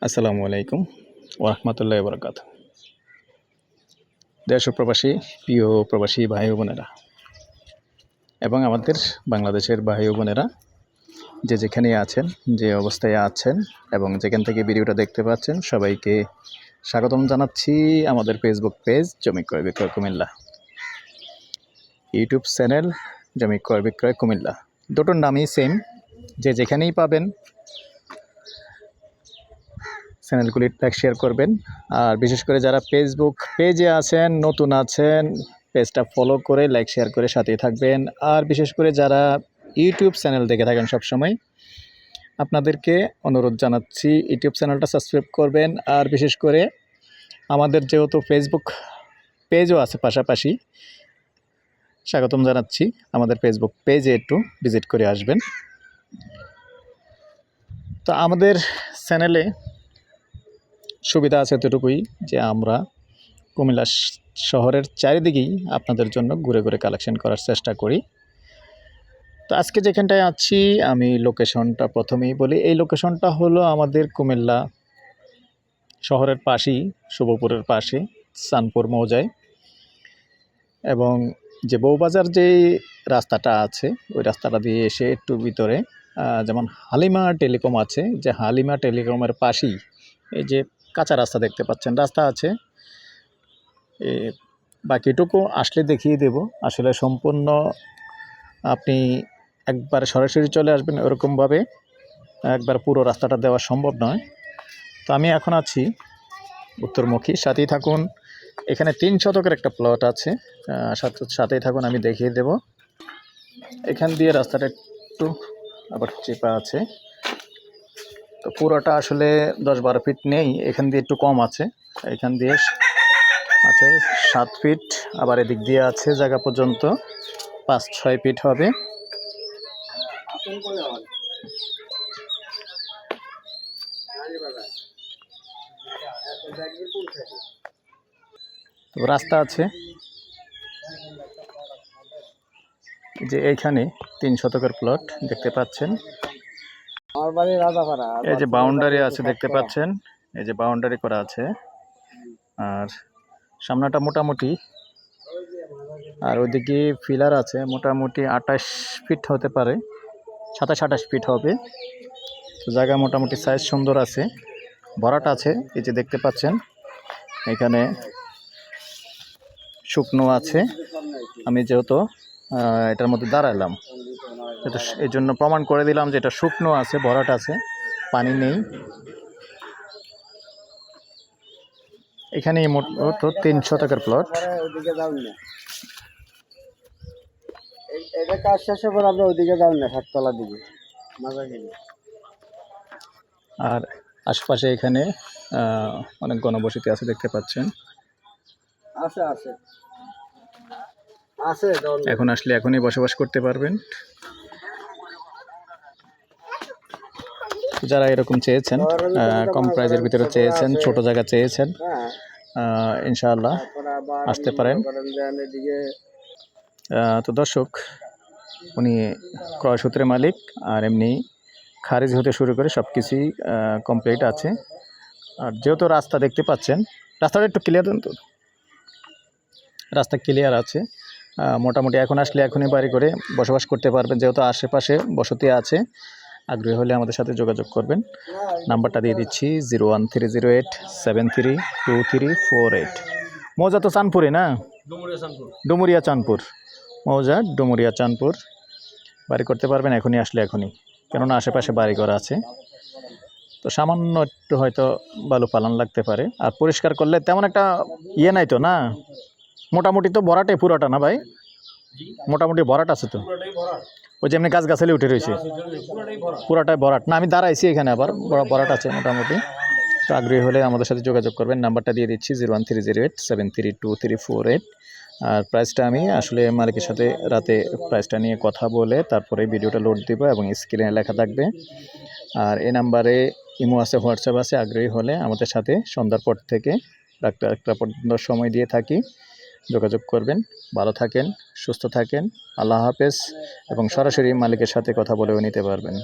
আসসালামু আলাইকুম ওরহমতুল্লাহ বরকাত। দেশ ও প্রবাসী প্রিয় প্রবাসী ভাই ও বোনেরা এবং আমাদের বাংলাদেশের ভাই ও বোনেরা যে যেখানে আছেন, যে অবস্থায় আছেন এবং যেখান থেকে ভিডিওটা দেখতে পাচ্ছেন, সবাইকে স্বাগতম জানাচ্ছি আমাদের ফেসবুক পেজ জমি ক্রয় বিক্রয় কুমিল্লা, ইউটিউব চ্যানেল জমি ক্রয় বিক্রয় কুমিল্লা। দুটোর নামই সেম, যে যেখানেই পাবেন চ্যানেলগুলি লাইক শেয়ার করবেন। আর বিশেষ করে যারা ফেসবুক পেজে আছেন, নতুন আছেন, পেজটা ফলো করে লাইক শেয়ার করে সাথেই থাকবেন। আর বিশেষ করে যারা ইউটিউব চ্যানেল দেখে থাকেন সবসময়, আপনাদেরকে অনুরোধ জানাচ্ছি ইউটিউব চ্যানেলটা সাবস্ক্রাইব করবেন। আর বিশেষ করে আমাদের যেহেতু ফেসবুক পেজও আছে পাশাপাশি, স্বাগতম জানাচ্ছি আমাদের ফেসবুক পেজে একটু ভিজিট করে আসবেন। তো আমাদের চ্যানেলে সুবিধা আছে এতটুকুই যে আমরা কুমিল্লা শহরের চারিদিকেই আপনাদের জন্য ঘুরে ঘুরে কালেকশন করার চেষ্টা করি। তো আজকে যেখানটায় আছি আমি লোকেশনটা প্রথমেই বলি। এই লোকেশনটা হলো আমাদের কুমিল্লা শহরের পাশেই, শুভপুরের পাশে চাঁদপুর মৌজায়, এবং যে বউবাজার যে রাস্তাটা আছে ওই রাস্তাটা দিয়ে এসে একটু ভিতরে যেমন হালিমা টেলিকম আছে, যে হালিমা টেলিকমের পাশেই এই যে কাঁচা রাস্তা দেখতে পাচ্ছেন, রাস্তা আছে। বাকিটুকু আসলে দেখিয়ে দেব। আসলে সম্পূর্ণ আপনি একবার সরাসরি চলে আসবেন ওরকমভাবে একবার পুরো রাস্তাটা দেওয়া সম্ভব নয়। তো আমি এখন আছি উত্তরমুখী, সাথেই থাকুন। এখানে 3 শতকের একটা প্লট আছে, সাথেই থাকুন, আমি দেখিয়ে দেব। এখান দিয়ে রাস্তাটা একটু আবার চেপা আছে, তো পুরোটা আসলে 10-12 ফিট নেই, এখান দিয়ে একটু কম আছে। এখান দিয়ে আছে 7 ফিট, আবার এদিক দিয়ে আছে জায়গা পর্যন্ত 5-6 ফিট হবে। তো রাস্তা আছে যে এইখানে 3 শতকের প্লট দেখতে পাচ্ছেন। এই যে বাউন্ডারি আছে দেখতে পাচ্ছেন, এই যে বাউন্ডারি করা আছে। আর সামনাটা মোটামুটি, আর ওইদিকে ফিলার আছে, মোটামুটি 28 ফিট হতে পারে, 27-28 ফিট হবে। তো জায়গা মোটামুটি সাইজ সুন্দর আছে, ভরাট আছে। এই যে দেখতে পাচ্ছেন এখানে শুকনো আছে। আমি যেহেতু এটার মধ্যে দাঁড়ালাম, এটা এই জন্য প্রমাণ করে দিলাম যে এটা শুকনো আছে, ভরাট আছে, পানি নেই। এখানে মোট 3 শতকের প্লট। এটা কাজ শেষে পর আমরা ওইদিকে যাই না, সাততলার দিকে। আর আশপাশে এখানে অনেক গণবসতি আছে দেখতে পাচ্ছেন। আছে আছে আছে, এখন আসলে এখনই বসবাস করতে পারবেন। যারা এরকম চেয়েছেন, কম প্রাইজের ভিতরে চেয়েছেন, ছোট জায়গা চেয়েছেন, ইনশাআল্লাহ আসতে পারেন। তো দর্শক, উনি ক্রয় সূত্রের মালিক, আর এমনি খারিজ হতে শুরু করে সব কিছুই কমপ্লিট আছে। আর যেহেতু রাস্তা দেখতে পাচ্ছেন, রাস্তাটা একটু ক্লিয়ার দেন তো, রাস্তা ক্লিয়ার আছে। মোটামুটি এখন আসলে এখনই বাড়ি করে বসবাস করতে পারবেন, যেহেতু আশেপাশে বসতি আছে। আগ্রহী হলে আমাদের সাথে যোগাযোগ করবেন। নাম্বারটা দিয়ে দিচ্ছি 01308732348। মৌজা তো চাঁদপুরে না, ডুমুরিয়া চাঁদপুর মৌজা, ডুমুরিয়া চাঁদপুর। বাড়ি করতে পারবেন এখনই আসলে, এখনই, কেননা আশেপাশে বাড়ি ঘর আছে। তো সামান্য একটু হয়তো বালু পালন লাগতে পারে, আর পরিষ্কার করলে তেমন একটা ইয়ে নাই তো না। মোটামুটি তো ভরাটে পুরোটা না ভাই, মোটামুটি ভরাট আছে তো, ওই যে এমনি গাছগাছালি উঠে রয়েছে, পুরাটাই ভরাট না। আমি দাঁড়াইছি এখানে, আবার ভরাট আছে মোটামুটি। তো আগ্রহী হলে আমাদের সাথে যোগাযোগ করবেন। নাম্বারটা দিয়ে দিচ্ছি 01308732348। আর প্রাইসটা আমি আসলে মালিকের সাথে রাতে প্রাইসটা নিয়ে কথা বলে তারপরে ভিডিওটা লোড দিব, এবং স্ক্রিনে লেখা থাকবে। আর এই নাম্বারে ইমো আছে, হোয়াটসঅ্যাপ আছে। আগ্রহী হলে আমাদের সাথে সন্ধ্যার পর থেকে একটা পর্যন্ত সময় দিয়ে থাকি, যোগাযোগ করবেন। ভালো থাকেন, সুস্থ থাকেন, আল্লাহ হাফেজ। এবং সরাসরি মালিকের সাথে কথা বলেও নিতে পারবেন।